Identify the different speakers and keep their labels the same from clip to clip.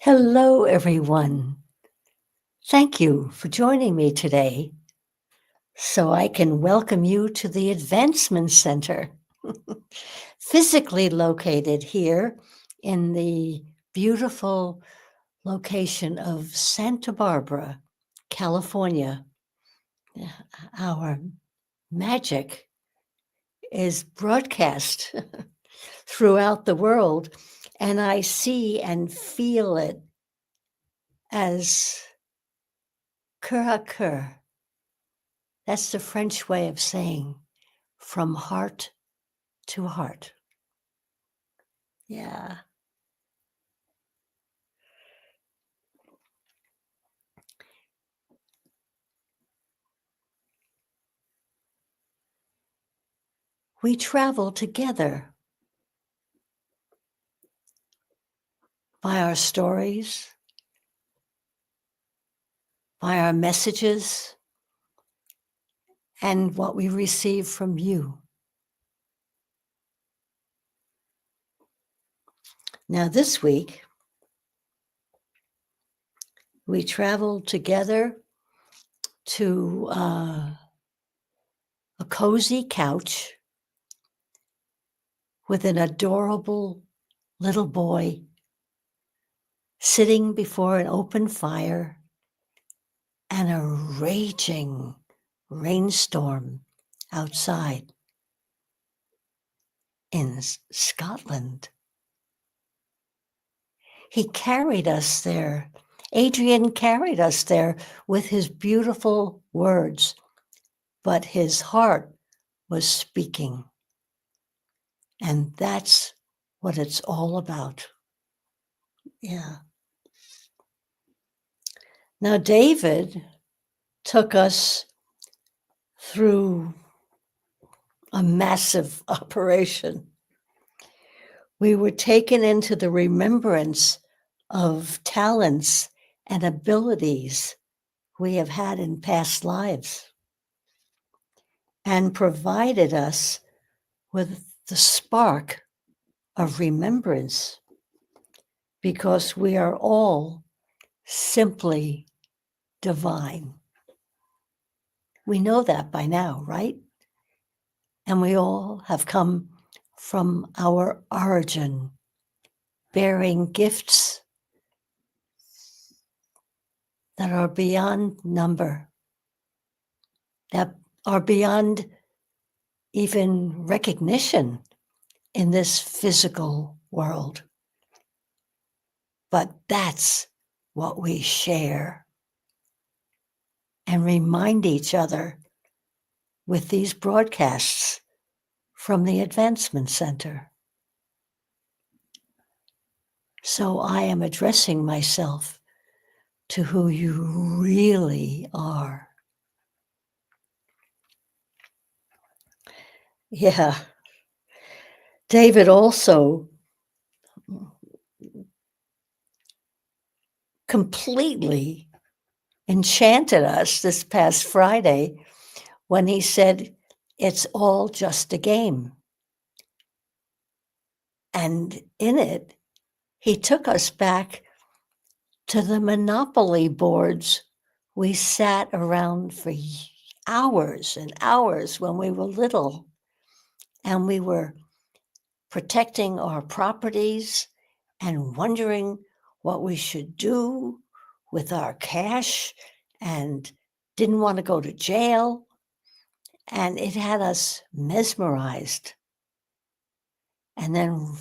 Speaker 1: Hello, everyone. Thank you for joining me today so I can welcome you to the Advancement Center, physically located here in the beautiful location of Santa Barbara, California. Our magic is broadcast throughout the world, and I see and feel it as cœur à cœur. That's the French way of saying from heart to heart. Yeah. We travel together by our stories, by our messages, and what we receive from you. Now, this week, we traveled together to a cozy couch with an adorable little boy sitting before an open fire and a raging rainstorm outside in Scotland. He carried us there. Adrian carried us there with his beautiful words, but his heart was speaking. And that's what it's all about. Yeah. Now, David took us through a massive operation. We were taken into the remembrance of talents and abilities we have had in past lives and provided us with the spark of remembrance because we are all simply divine. We know that by now, right? And we all have come from our origin, bearing gifts that are beyond number, that are beyond even recognition in this physical world. But that's what we share and remind each other with these broadcasts from the Advancement Center. So I am addressing myself to who you really are. Yeah. David also completely enchanted us this past Friday when he said, it's all just a game. And in it, he took us back to the Monopoly boards we sat around for hours and hours when we were little. And we were protecting our properties and wondering what we should do with our cash and didn't want to go to jail. And it had us mesmerized. And then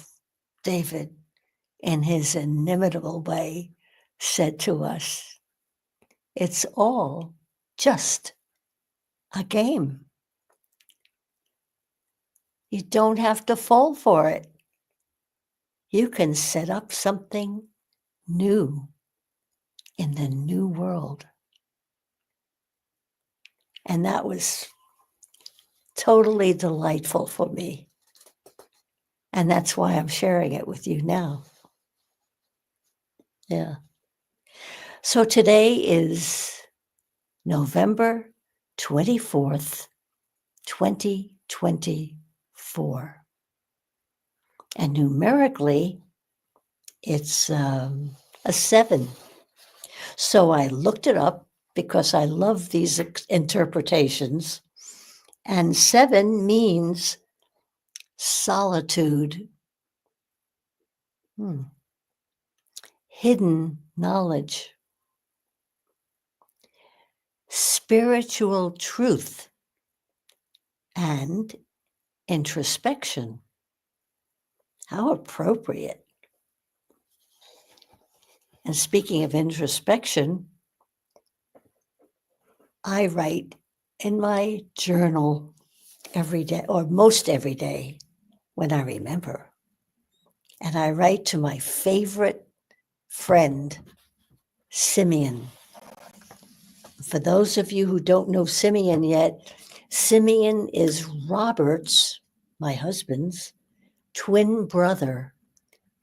Speaker 1: David, in his inimitable way, said to us, it's all just a game. You don't have to fall for it. You can set up something new in the new world. And that was totally delightful for me. And that's why I'm sharing it with you now. Yeah. So today is November 24th, 2024. And numerically, it's a 7. So I looked it up because I love these interpretations. And 7 means solitude, hidden knowledge, spiritual truth, and introspection. How appropriate. And speaking of introspection, I write in my journal every day, or most every day, when I remember. And I write to my favorite friend, Simeon. For those of you who don't know Simeon yet, Simeon is Robert's, my husband's, twin brother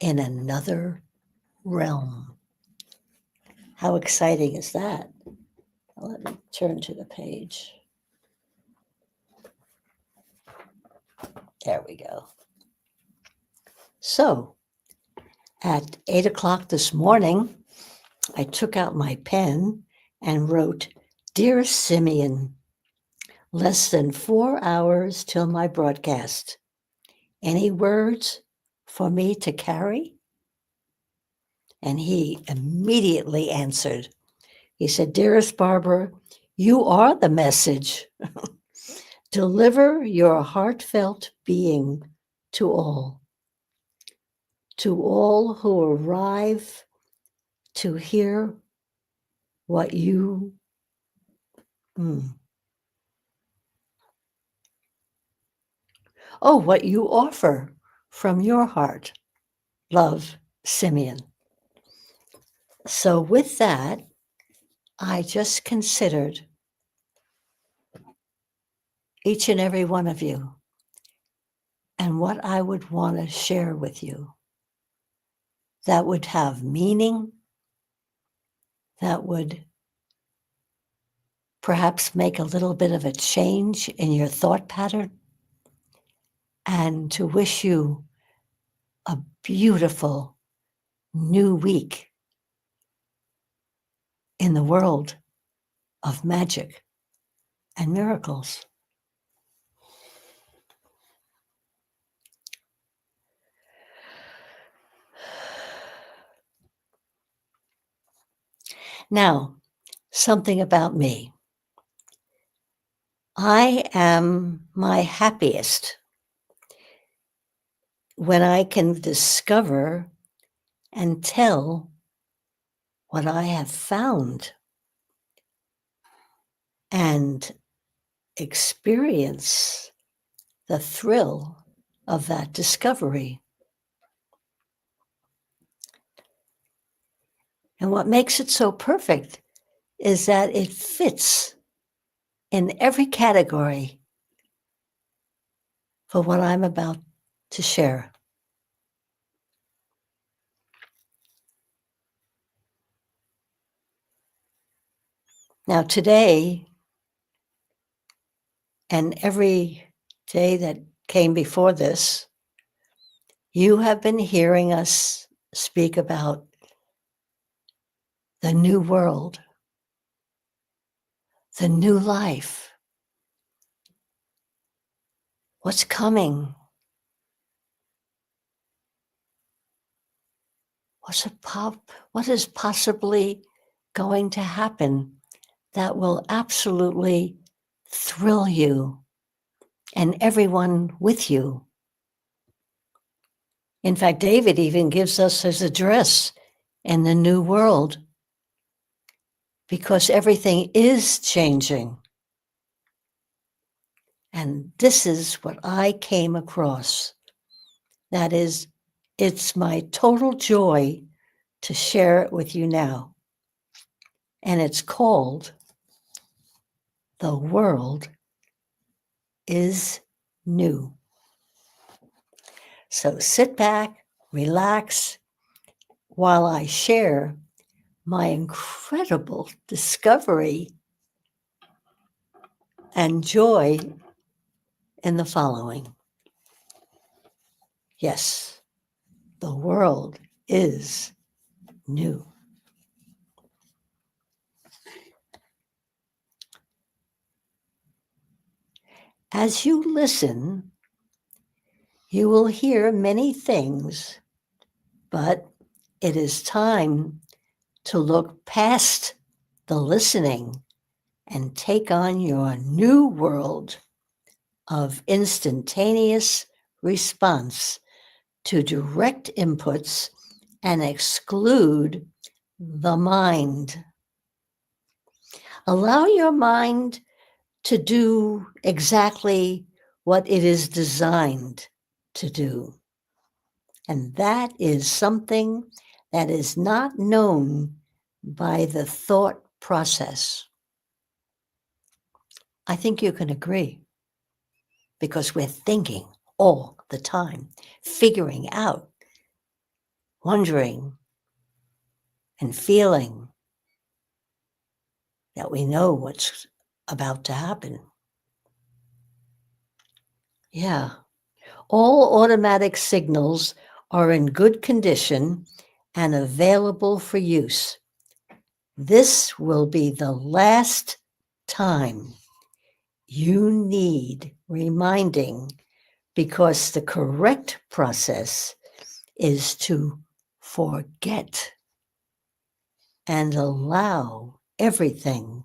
Speaker 1: in another realm. How exciting is that? Let me turn to the page. There we go. So at 8 o'clock this morning, I took out my pen and wrote, "Dear Simeon, less than 4 hours till my broadcast. Any words for me to carry?" And he immediately answered. He said, "Dearest Barbara, you are the message. Deliver your heartfelt being to all who arrive to hear what you what you offer from your heart. Love, Simeon." So with that, I just considered each and every one of you and what I would want to share with you that would have meaning, that would perhaps make a little bit of a change in your thought pattern, and to wish you a beautiful new week in the world of magic and miracles. Now, something about me. I am my happiest when I can discover and tell what I have found and experience the thrill of that discovery. And what makes it so perfect is that it fits in every category for what I'm about to share. Now, today, and every day that came before this, you have been hearing us speak about the new world, the new life, what's coming, what is possibly going to happen that will absolutely thrill you and everyone with you. In fact, David even gives us his address in the new world, because everything is changing. And this is what I came across. That is, it's my total joy to share it with you now. And it's called The World is New. So sit back, relax, while I share my incredible discovery and joy in the following. Yes, the world is new. As you listen, you will hear many things, but it is time to look past the listening and take on your new world of instantaneous response to direct inputs and exclude the mind. Allow your mind to do exactly what it is designed to do. And that is something that is not known by the thought process. I think you can agree, because we're thinking all the time, figuring out, wondering, and feeling that we know what's about to happen. Yeah. All automatic signals are in good condition and available for use. This will be the last time you need reminding, because the correct process is to forget and allow everything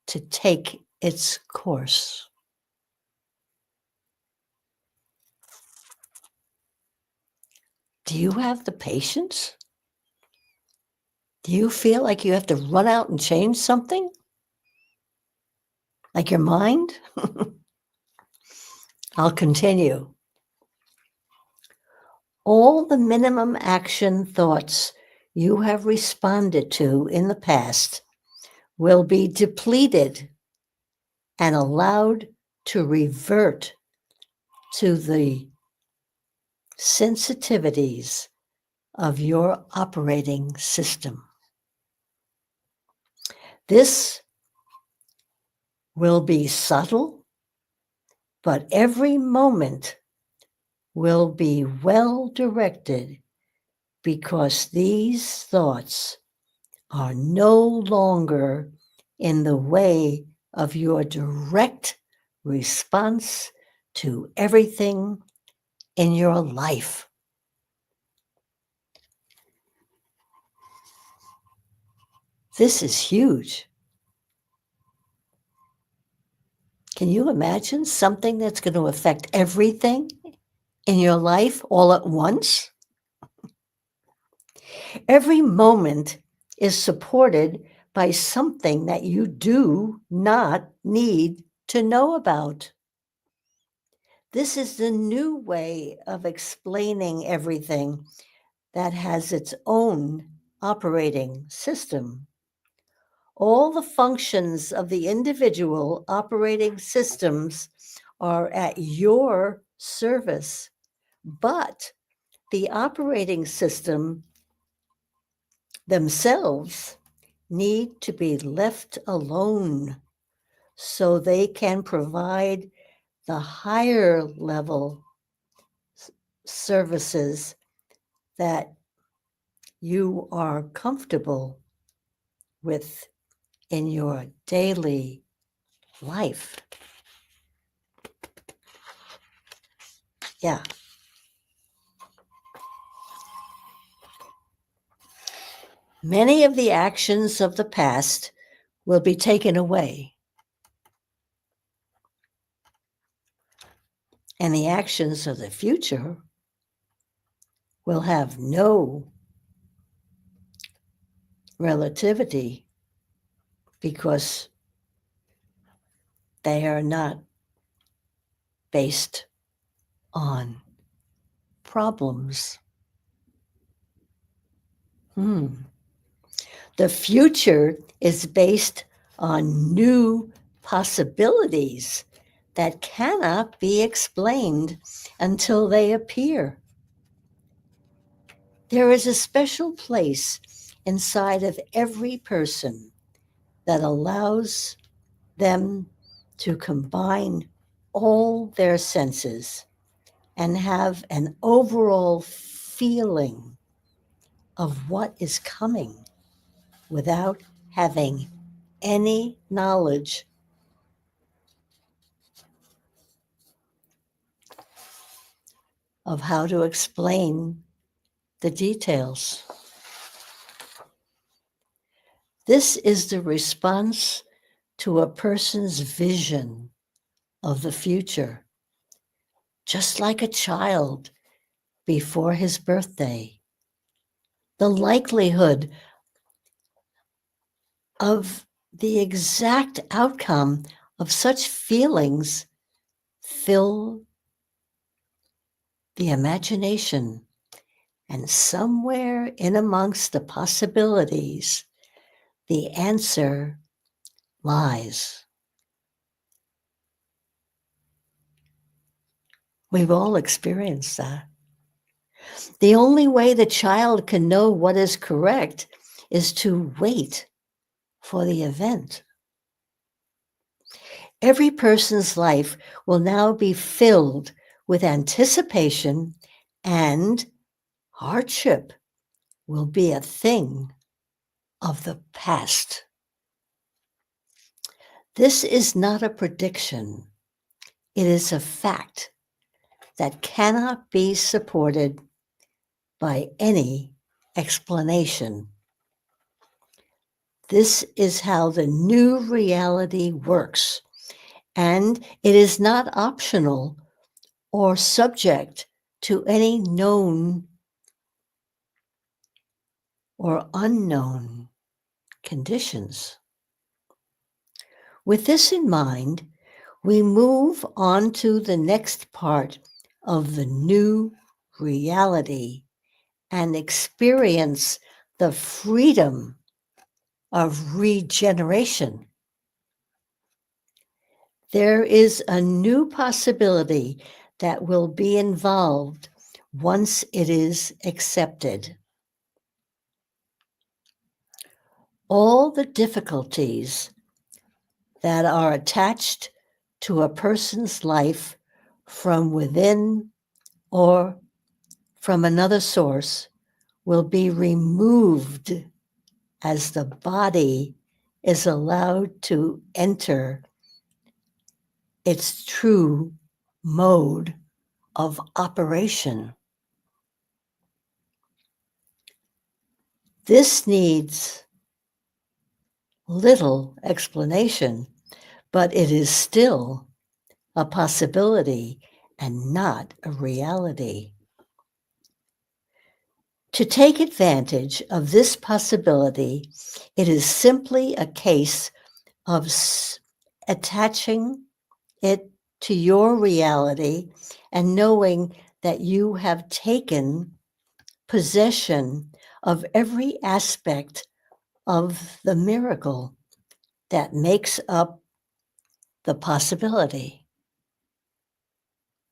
Speaker 1: to take its course. Do you have the patience? Do you feel like you have to run out and change something? Like your mind? I'll continue. All the minimum action thoughts you have responded to in the past will be depleted and allowed to revert to the sensitivities of your operating system. This will be subtle, but every moment will be well directed, because these thoughts are no longer in the way of your direct response to everything in your life. This is huge. Can you imagine something that's going to affect everything in your life all at once? Every moment is supported by something that you do not need to know about. This is the new way of explaining everything that has its own operating system. All the functions of the individual operating systems are at your service, but the operating system themselves need to be left alone so they can provide the higher level services that you are comfortable with in your daily life. Yeah. Many of the actions of the past will be taken away, and the actions of the future will have no relativity, because they are not based on problems. The future is based on new possibilities that cannot be explained until they appear. There is a special place inside of every person that allows them to combine all their senses and have an overall feeling of what is coming without having any knowledge of how to explain the details. This is the response to a person's vision of the future, just like a child before his birthday. The likelihood of the exact outcome of such feelings fill the imagination, and somewhere in amongst the possibilities, the answer lies. We've all experienced that. The only way the child can know what is correct is to wait for the event. Every person's life will now be filled with anticipation, and hardship will be a thing of the past. This is not a prediction. It is a fact that cannot be supported by any explanation. This is how the new reality works, and it is not optional or subject to any known or unknown conditions. With this in mind, we move on to the next part of the new reality and experience the freedom of regeneration. There is a new possibility that will be involved once it is accepted. All the difficulties that are attached to a person's life from within or from another source will be removed as the body is allowed to enter its true mode of operation. This needs little explanation, but it is still a possibility and not a reality. To take advantage of this possibility, it is simply a case of attaching it to your reality and knowing that you have taken possession of every aspect of the miracle that makes up the possibility.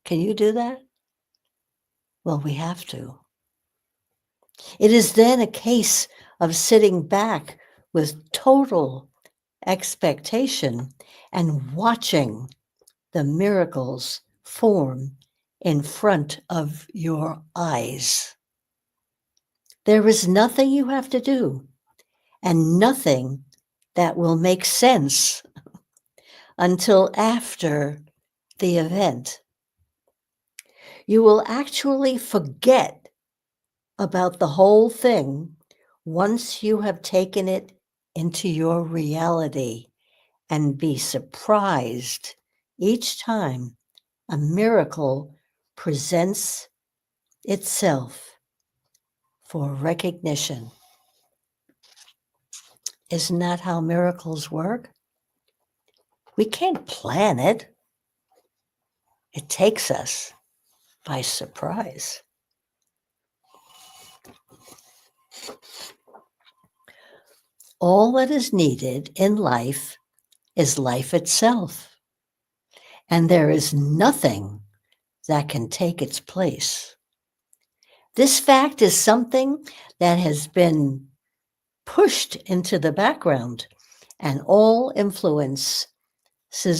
Speaker 1: Can you do that? Well, we have to. It is then a case of sitting back with total expectation and watching the miracles form in front of your eyes. There is nothing you have to do and nothing that will make sense until after the event. You will actually forget about the whole thing once you have taken it into your reality and be surprised each time a miracle presents itself for recognition. Isn't that how miracles work? We can't plan it. It takes us by surprise. All that is needed in life is life itself, and there is nothing that can take its place. This fact is something that has been pushed into the background, and all influences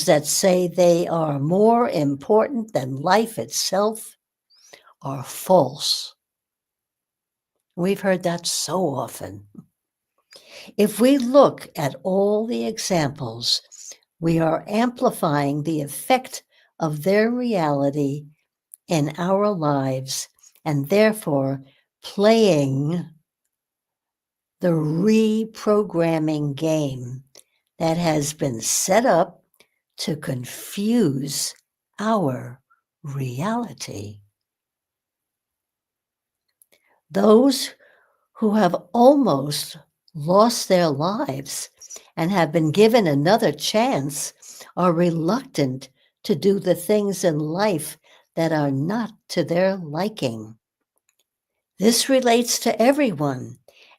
Speaker 1: that say they are more important than life itself are false. We've heard that so often. If we look at all the examples, we are amplifying the effect of their reality in our lives and therefore playing the reprogramming game that has been set up to confuse our reality. Those who have almost lost their lives and have been given another chance are reluctant to do the things in life that are not to their liking. This relates to everyone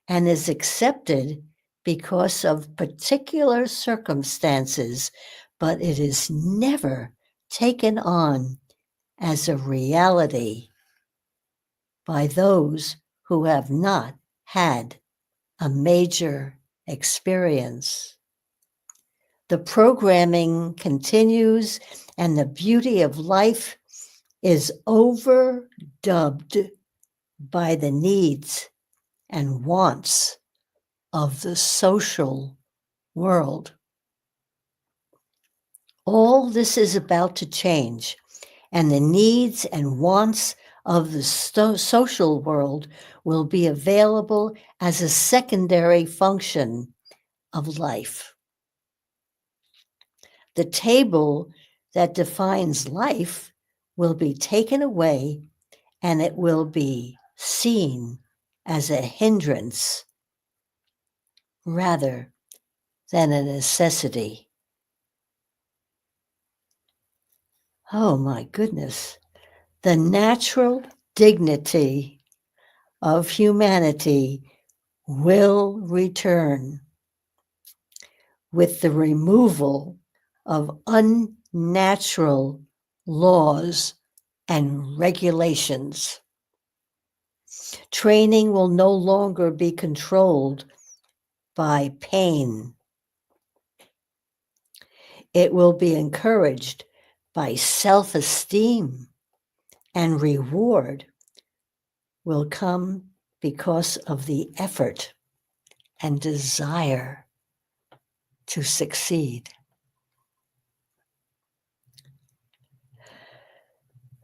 Speaker 1: and is accepted because of particular circumstances, but it is never taken on as a reality by those who have not had a major experience. The programming continues, and the beauty of life is overdubbed by the needs and wants of the social world. All this is about to change, and the needs and wants of the social world will be available as a secondary function of life. The table that defines life will be taken away, and it will be seen as a hindrance rather than a necessity. Oh my goodness. The natural dignity of humanity will return with the removal of unnatural laws and regulations. Training will no longer be controlled by pain. It will be encouraged by self-esteem, and reward will come because of the effort and desire to succeed.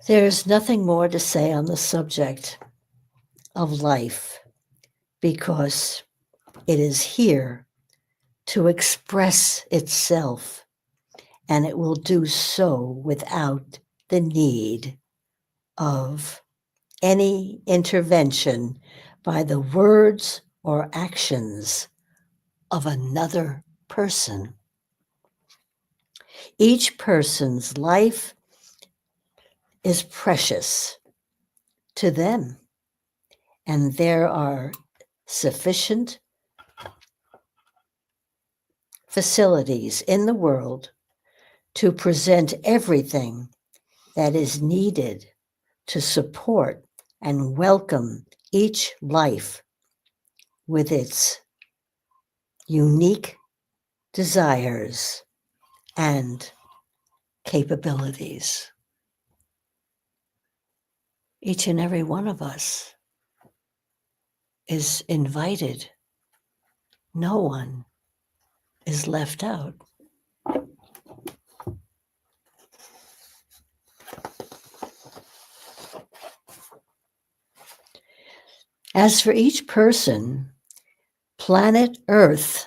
Speaker 1: There's nothing more to say on the subject of life because it is here to express itself, and it will do so without the need of any intervention by the words or actions of another person. Each person's life is precious to them, and there are sufficient facilities in the world to present everything that is needed to support and welcome each life with its unique desires and capabilities. Each and every one of us is invited. No one is left out. As for each person, planet Earth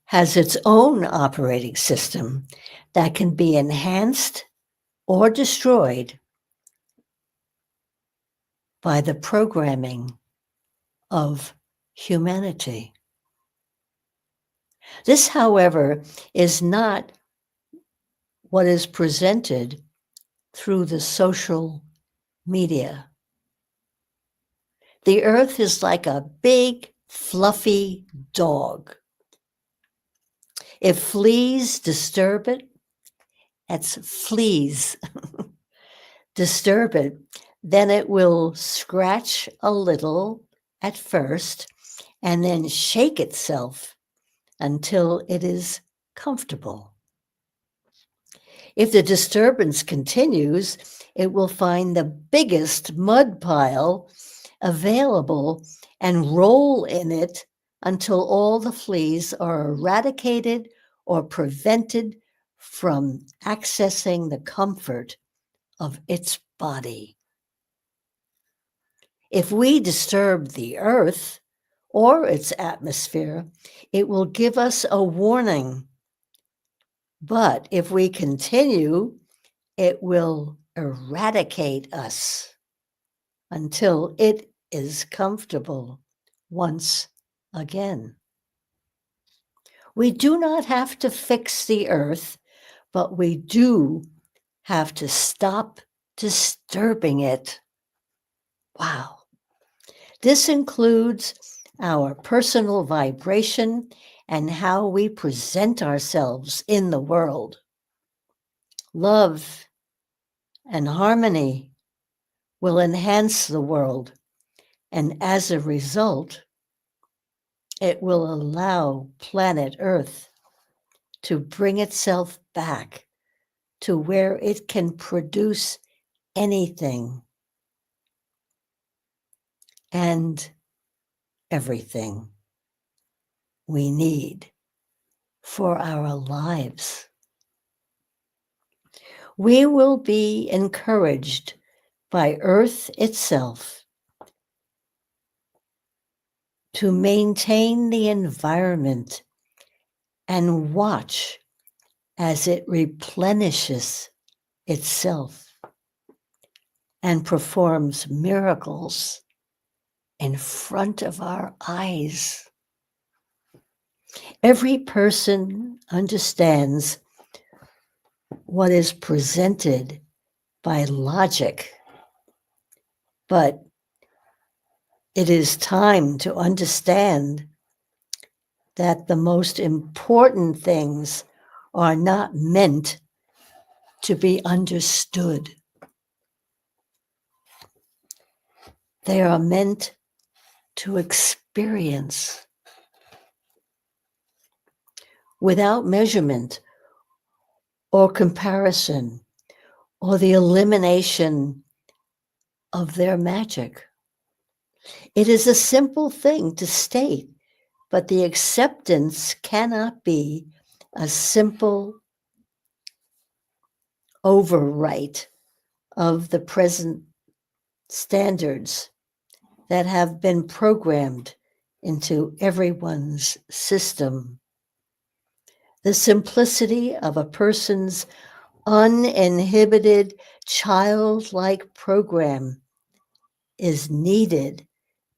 Speaker 1: has its own operating system that can be enhanced or destroyed by the programming of humanity. This, however, is not what is presented through the social media. The Earth is like a big, fluffy dog. If fleas disturb it, that's fleas disturb it, then it will scratch a little at first and then shake itself until it is comfortable. If the disturbance continues, it will find the biggest mud pile available and roll in it until all the fleas are eradicated or prevented from accessing the comfort of its body. If we disturb the earth or its atmosphere, it will give us a warning. But if we continue, it will eradicate us until it is comfortable once again. We do not have to fix the earth, but we do have to stop disturbing it. Wow. This includes our personal vibration and how we present ourselves in the world. Love and harmony will enhance the world, and as a result, it will allow planet Earth to bring itself back to where it can produce anything and everything we need for our lives. We will be encouraged by Earth itself to maintain the environment and watch as it replenishes itself and performs miracles in front of our eyes. Every person understands what is presented by logic, but it is time to understand that the most important things are not meant to be understood. They are meant to experience without measurement or comparison or the elimination of their magic. It is a simple thing to state, but the acceptance cannot be a simple overwrite of the present standards that have been programmed into everyone's system. The simplicity of a person's uninhibited childlike program is needed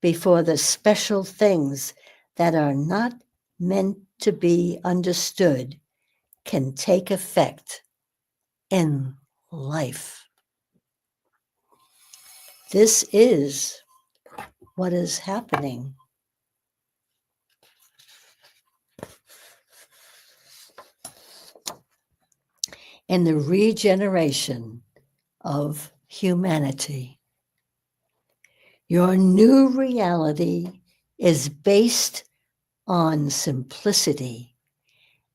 Speaker 1: before the special things that are not meant to be understood can take effect in life. This is what is happening. In the regeneration of humanity. Your new reality is based on simplicity,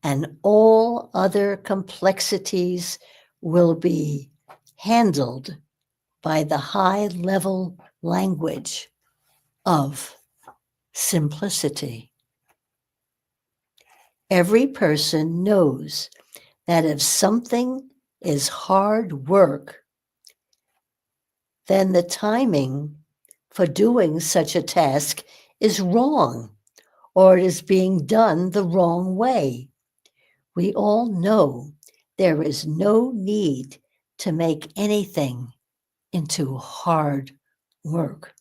Speaker 1: and all other complexities will be handled by the high-level language of simplicity. Every person knows that if something is hard work, then the timing for doing such a task is wrong, or it is being done the wrong way. We all know there is no need to make anything into hard work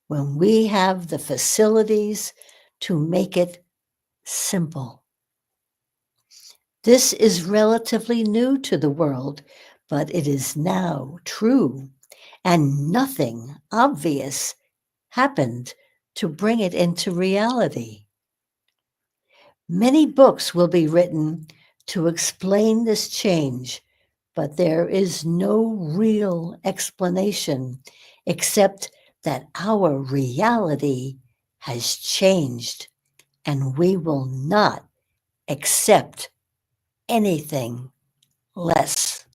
Speaker 1: when we have the facilities to make it simple. This is relatively new to the world, but it is now true, and nothing obvious happened to bring it into reality. Many books will be written to explain this change, but there is no real explanation except that our reality has changed, and we will not accept anything less.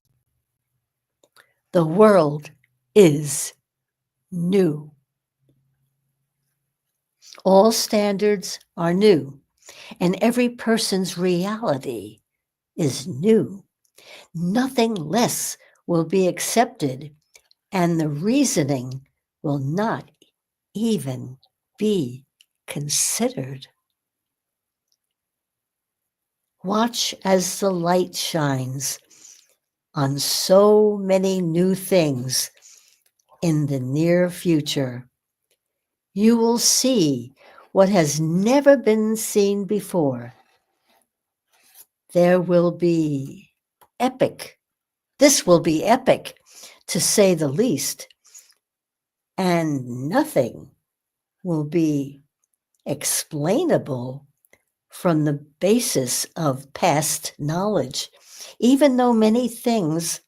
Speaker 1: The world is new. All standards are new, and every person's reality is new. Nothing less will be accepted, and the reasoning will not even be considered. Watch as the light shines on so many new things in the near future. You will see what has never been seen before. There will be epic. This will be epic, to say the least, and nothing will be explainable from the basis of past knowledge, even though many things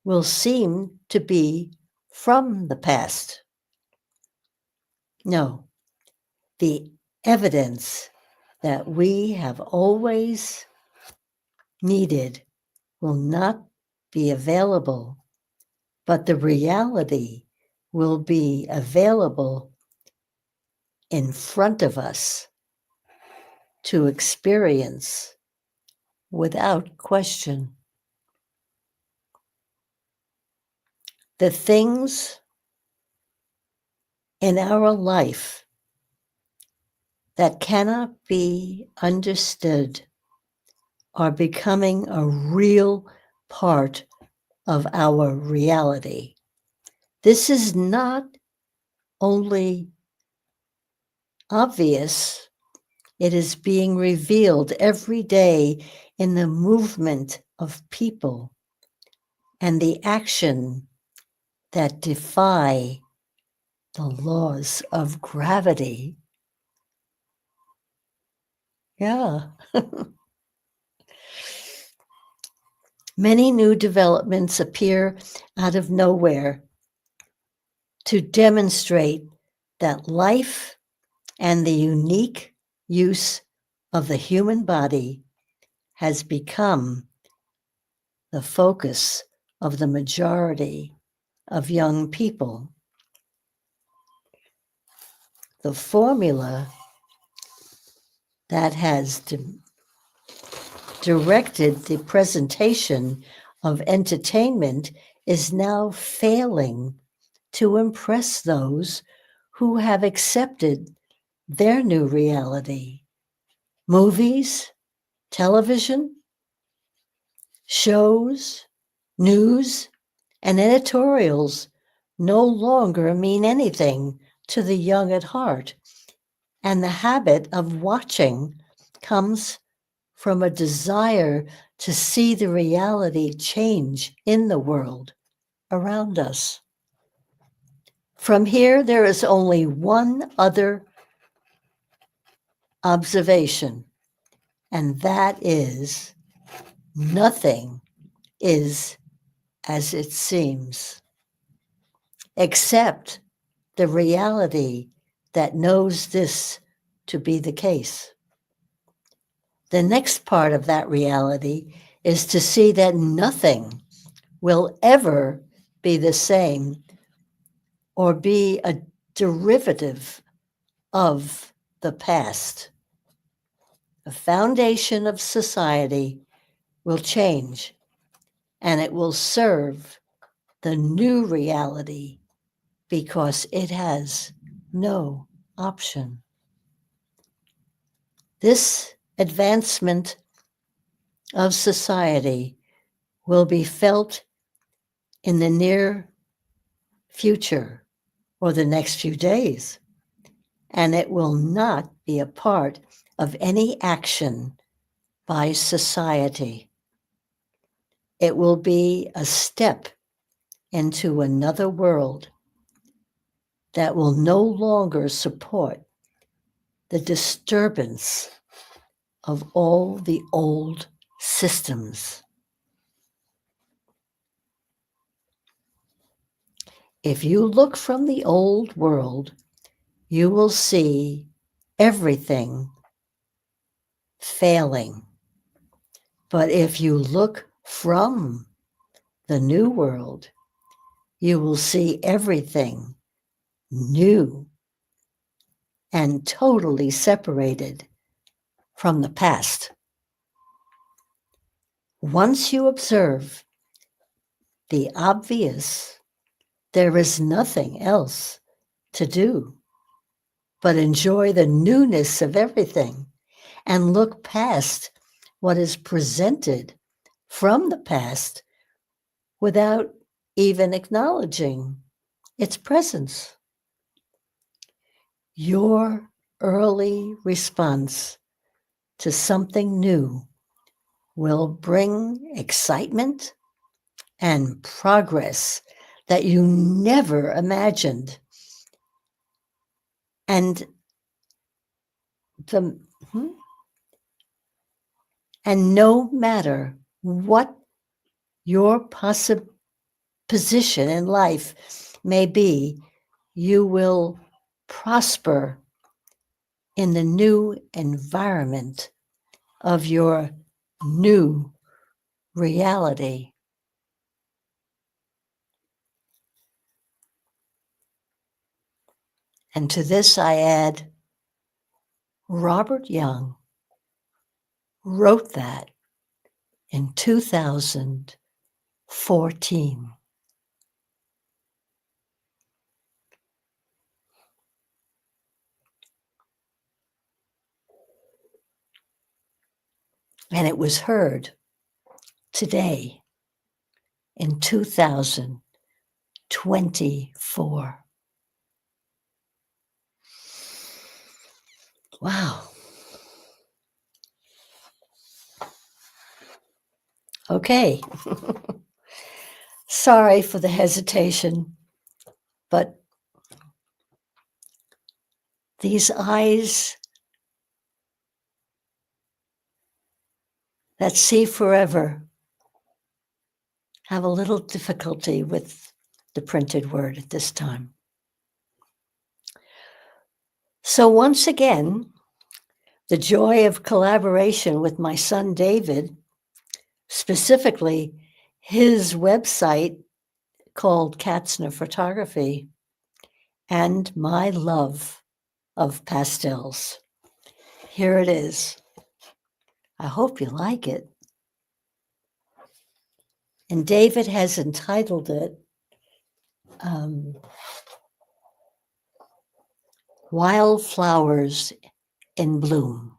Speaker 1: will seem to be from the past. No, the evidence that we have always needed will not be available, but the reality will be available in front of us to experience without question. The things in our life that cannot be understood are becoming a real part of our reality. This is not only obvious, it is being revealed every day in the movement of people and the action that defy the laws of gravity. Yeah. Many new developments appear out of nowhere to demonstrate that life and the unique use of the human body has become the focus of the majority of young people. The formula that has directed the presentation of entertainment is now failing to impress those who have accepted their new reality. Movies, television, shows, news, and editorials no longer mean anything to the young at heart, and the habit of watching comes from a desire to see the reality change in the world around us. From here, there is only one other observation, and that is nothing is as it seems, except the reality that knows this to be the case. The next part of that reality is to see that nothing will ever be the same or be a derivative of the past. The foundation of society will change, and it will serve the new reality because it has no option. This advancement of society will be felt in the near future or the next few days, and it will not be a part of any action by society. It will be a step into another world that will no longer support the disturbance of all the old systems. If you look from the old world, you will see everything failing. But if you look from the new world, you will see everything new and totally separated from the past. Once you observe the obvious, there is nothing else to do but enjoy the newness of everything and look past what is presented from the past without even acknowledging its presence. Your early response to something new will bring excitement and progress that you never imagined. And the and no matter what your position in life may be, you will prosper in the new environment of your new reality. And to this I add, Robert Young wrote that in 2014. And it was heard today in 2024. Wow. Okay. Sorry for the hesitation, but these eyes that see forever have a little difficulty with the printed word at this time. So once again, the joy of collaboration with my son David, specifically his website called Katzner Photography, and my love of pastels. Here it is. I hope you like it. And David has entitled it Wildflowers in Bloom.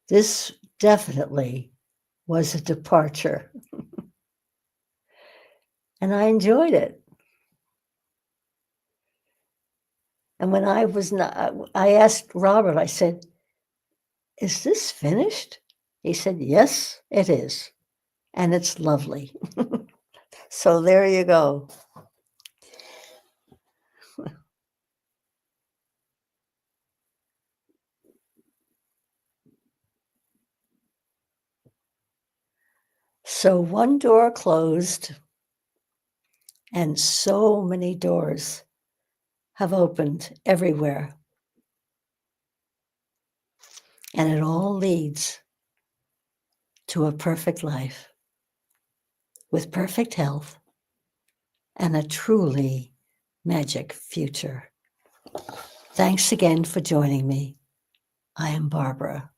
Speaker 1: This definitely was a departure. And I enjoyed it. And when I was not, I asked Robert, I said, "Is this finished?" He said, "Yes, it is. And it's lovely." So there you go. So one door closed, and so many doors have opened everywhere. And it all leads to a perfect life with perfect health and a truly magic future. Thanks again for joining me. I am Barbara.